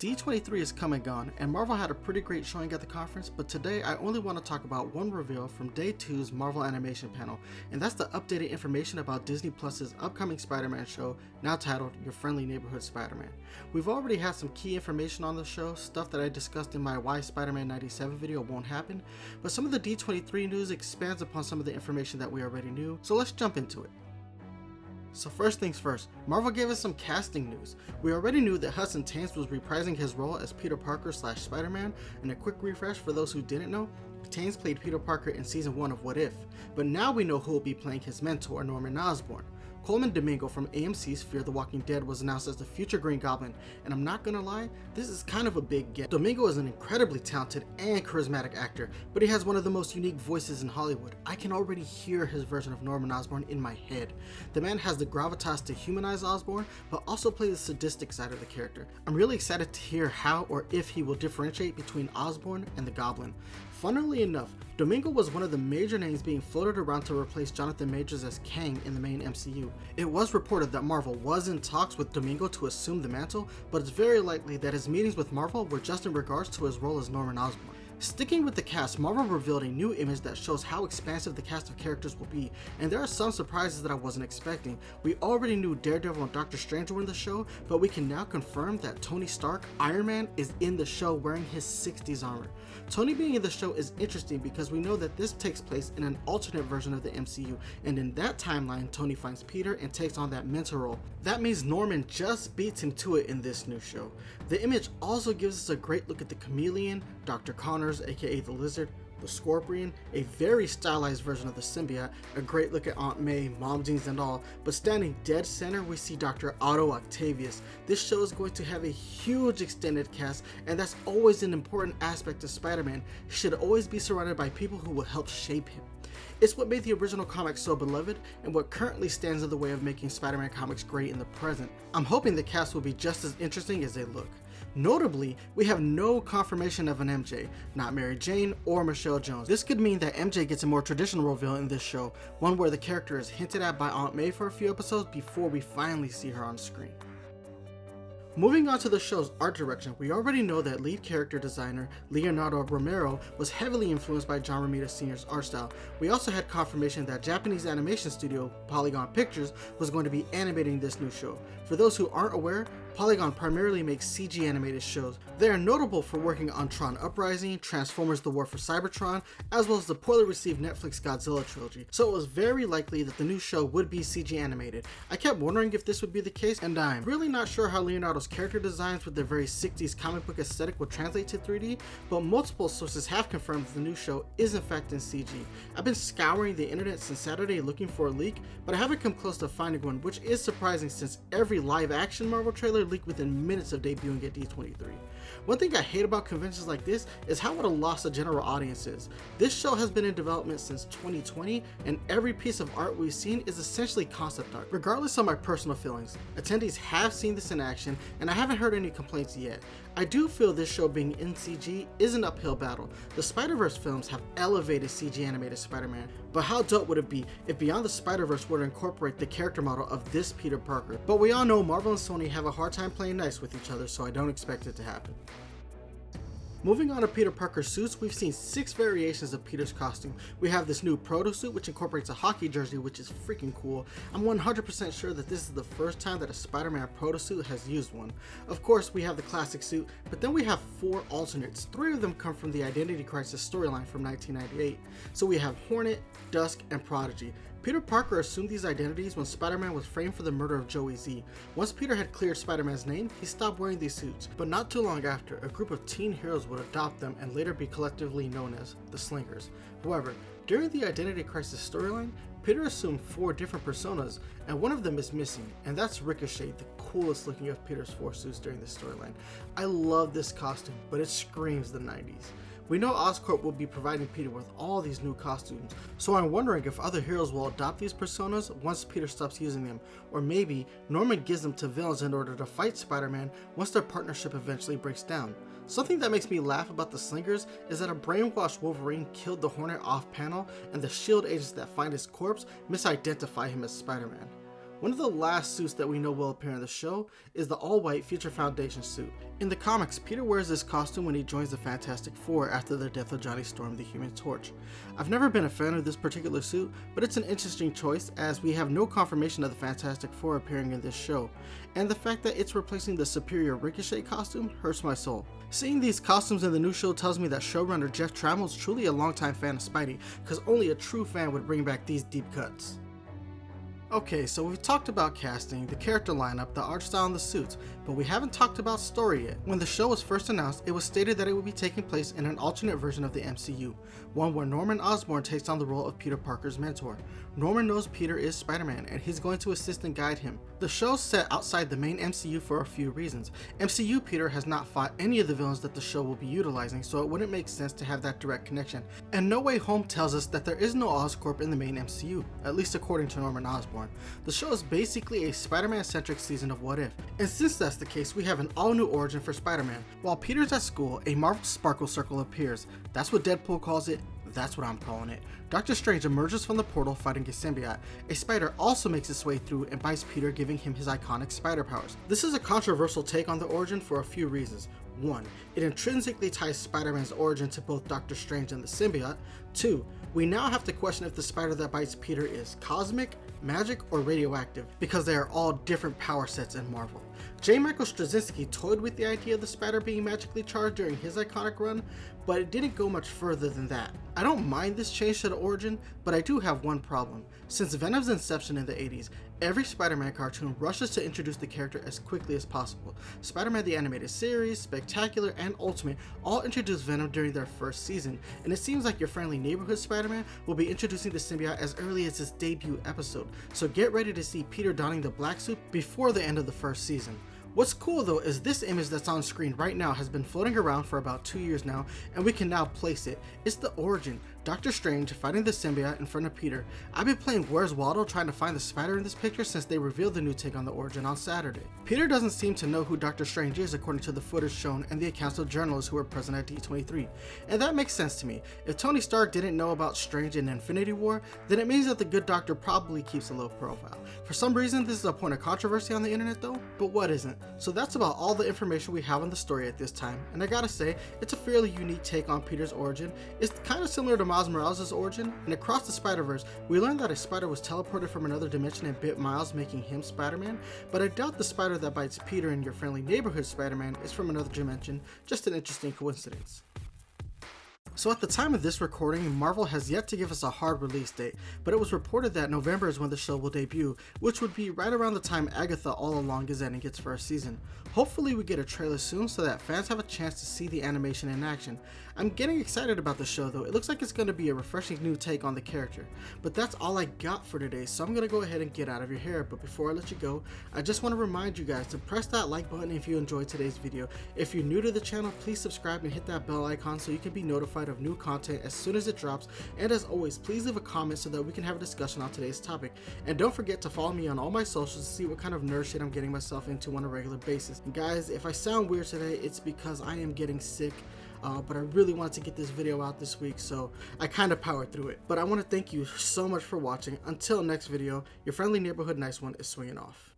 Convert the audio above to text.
D23 is come and gone, and Marvel had a pretty great showing at the conference, but today I only want to talk about one reveal from Day 2's Marvel Animation panel, and that's the updated information about Disney Plus's upcoming Spider-Man show, now titled Your Friendly Neighborhood Spider-Man. We've already had some key information on the show, stuff that I discussed in my Why Spider-Man 97 video won't happen, but some of the D23 news expands upon some of the information that we already knew, so let's jump into it. So first things first, Marvel gave us some casting news. We already knew that Hudson Thames was reprising his role as Peter Parker / Spider-Man, and a quick refresh for those who didn't know, Thames played Peter Parker in season 1 of What If, but now we know who will be playing his mentor, Norman Osborn. Coleman Domingo from AMC's Fear the Walking Dead was announced as the future Green Goblin, and I'm not gonna lie, this is kind of a big get. Domingo is an incredibly talented and charismatic actor, but he has one of the most unique voices in Hollywood. I can already hear his version of Norman Osborn in my head. The man has the gravitas to humanize Osborn, but also play the sadistic side of the character. I'm really excited to hear how or if he will differentiate between Osborn and the Goblin. Funnily enough, Domingo was one of the major names being floated around to replace Jonathan Majors as Kang in the main MCU. It was reported that Marvel was in talks with Domingo to assume the mantle, but it's very likely that his meetings with Marvel were just in regards to his role as Norman Osborn. Sticking with the cast, Marvel revealed a new image that shows how expansive the cast of characters will be, and there are some surprises that I wasn't expecting. We already knew Daredevil and Doctor Strange were in the show, but we can now confirm that Tony Stark, Iron Man, is in the show wearing his 60s armor. Tony being in the show is interesting because we know that this takes place in an alternate version of the MCU, and in that timeline, Tony finds Peter and takes on that mentor role. That means Norman just beats him to it in this new show. The image also gives us a great look at the Chameleon, Dr. Connors, aka the Lizard, the Scorpion, a very stylized version of the symbiote, a great look at Aunt May, mom jeans and all, but standing dead center we see Dr. Otto Octavius. This show is going to have a huge extended cast, and that's always an important aspect of Spider-Man. He should always be surrounded by people who will help shape him. It's what made the original comics so beloved, and what currently stands in the way of making Spider-Man comics great in the present. I'm hoping the cast will be just as interesting as they look. Notably, we have no confirmation of an MJ, not Mary Jane or Michelle Jones. This could mean that MJ gets a more traditional reveal in this show, one where the character is hinted at by Aunt May for a few episodes before we finally see her on screen. Moving on to the show's art direction, we already know that lead character designer Leonardo Romero was heavily influenced by John Romita Sr.'s art style. We also had confirmation that Japanese animation studio Polygon Pictures was going to be animating this new show. For those who aren't aware, Polygon primarily makes CG animated shows. They are notable for working on Tron Uprising, Transformers: The War for Cybertron, as well as the poorly received Netflix Godzilla trilogy, so it was very likely that the new show would be CG animated. I kept wondering if this would be the case, and I'm really not sure how Leonardo's character designs with their very 60s comic book aesthetic would translate to 3D, but multiple sources have confirmed that the new show is in fact in CG. I've been scouring the internet since Saturday looking for a leak, but I haven't come close to finding one, which is surprising since every live action Marvel trailer leaked within minutes of debuting at D23. One thing I hate about conventions like this is how what a loss to general audiences. This show has been in development since 2020, and every piece of art we've seen is essentially concept art. Regardless of my personal feelings, attendees have seen this in action, and I haven't heard any complaints yet. I do feel this show being in CG is an uphill battle. The Spider-Verse films have elevated CG animated Spider-Man, but how dope would it be if Beyond the Spider-Verse were to incorporate the character model of this Peter Parker? But we all know Marvel and Sony have a hard time playing nice with each other, so I don't expect it to happen. Moving on to Peter Parker's suits, we've seen 6 variations of Peter's costume. We have this new proto suit which incorporates a hockey jersey, which is freaking cool. I'm 100% sure that this is the first time that a Spider-Man proto suit has used one. Of course, we have the classic suit, but then we have 4 alternates. 3 of them come from the Identity Crisis storyline from 1998. So we have Hornet, Dusk, and Prodigy. Peter Parker assumed these identities when Spider-Man was framed for the murder of Joey Z. Once Peter had cleared Spider-Man's name, he stopped wearing these suits, but not too long after, a group of teen heroes would adopt them and later be collectively known as the Slingers. However, during the Identity Crisis storyline, Peter assumed 4 different personas, and one of them is missing, and that's Ricochet, the coolest looking of Peter's 4 suits during this storyline. I love this costume, but it screams the 90s. We know Oscorp will be providing Peter with all these new costumes, so I'm wondering if other heroes will adopt these personas once Peter stops using them, or maybe Norman gives them to villains in order to fight Spider-Man once their partnership eventually breaks down. Something that makes me laugh about the Slingers is that a brainwashed Wolverine killed the Hornet off panel, and the SHIELD agents that find his corpse misidentify him as Spider-Man. One of the last suits that we know will appear in the show is the all-white Future Foundation suit. In the comics, Peter wears this costume when he joins the Fantastic Four after the death of Johnny Storm the Human Torch. I've never been a fan of this particular suit, but it's an interesting choice as we have no confirmation of the Fantastic Four appearing in this show, and the fact that it's replacing the superior Ricochet costume hurts my soul. Seeing these costumes in the new show tells me that showrunner Jeff Trammell is truly a longtime fan of Spidey, because only a true fan would bring back these deep cuts. Okay, so we've talked about casting, the character lineup, the art style, and the suits, but we haven't talked about story yet. When the show was first announced, it was stated that it would be taking place in an alternate version of the MCU, one where Norman Osborn takes on the role of Peter Parker's mentor. Norman knows Peter is Spider-Man, and he's going to assist and guide him. The show's set outside the main MCU for a few reasons. MCU Peter has not fought any of the villains that the show will be utilizing, so it wouldn't make sense to have that direct connection. And No Way Home tells us that there is no Oscorp in the main MCU, at least according to Norman Osborn. The show is basically a Spider-Man centric season of What If, and since that's the case, we have an all-new origin for Spider-Man. While Peter's at school, a Marvel Sparkle Circle appears. That's what Deadpool calls it, that's what I'm calling it. Doctor Strange emerges from the portal fighting a symbiote. A spider also makes its way through and bites Peter, giving him his iconic spider powers. This is a controversial take on the origin for a few reasons. 1. It intrinsically ties Spider-Man's origin to both Doctor Strange and the symbiote. 2. We now have to question if the spider that bites Peter is cosmic, magic, or radioactive, because they are all different power sets in Marvel. J. Michael Straczynski toyed with the idea of the spider being magically charged during his iconic run, but it didn't go much further than that. I don't mind this change to the origin, but I do have one problem. Since Venom's inception in the 80s, every Spider-Man cartoon rushes to introduce the character as quickly as possible. Spider-Man the Animated Series, Spectacular, and Ultimate all introduced Venom during their first season, and it seems like your friendly neighborhood Spider-Man will be introducing the symbiote as early as his debut episode, so get ready to see Peter donning the black suit before the end of the first season. What's cool though is this image that's on screen right now has been floating around for about 2 years now, and we can now place it. It's the origin. Doctor Strange fighting the symbiote in front of Peter. I've been playing Where's Waldo trying to find the spider in this picture since they revealed the new take on the origin on Saturday. Peter doesn't seem to know who Doctor Strange is according to the footage shown and the accounts of journalists who were present at D23. And that makes sense to me. If Tony Stark didn't know about Strange in Infinity War, then it means that the good doctor probably keeps a low profile. For some reason this is a point of controversy on the internet though, but what isn't? So that's about all the information we have on the story at this time, and I gotta say, it's a fairly unique take on Peter's origin. It's kind of similar to Miles Morales' origin, and across the Spider-Verse, we learned that a spider was teleported from another dimension and bit Miles, making him Spider-Man, but I doubt the spider that bites Peter in your friendly neighborhood Spider-Man is from another dimension, just an interesting coincidence. So at the time of this recording, Marvel has yet to give us a hard release date, but it was reported that November is when the show will debut, which would be right around the time Agatha All Along is ending its first season. Hopefully we get a trailer soon so that fans have a chance to see the animation in action. I'm getting excited about the show though. It looks like it's going to be a refreshing new take on the character. But that's all I got for today, so I'm going to go ahead and get out of your hair. But before I let you go, I just want to remind you guys to press that like button if you enjoyed today's video. If you're new to the channel, please subscribe and hit that bell icon so you can be notified of new content as soon as it drops. And as always, please leave a comment so that we can have a discussion on today's topic. And don't forget to follow me on all my socials to see what kind of nerd shit I'm getting myself into on a regular basis. And guys, if I sound weird today, it's because I am getting sick. But I really wanted to get this video out this week, so I kind of powered through it. But I want to thank you so much for watching. Until next video, your friendly neighborhood nice one is swinging off.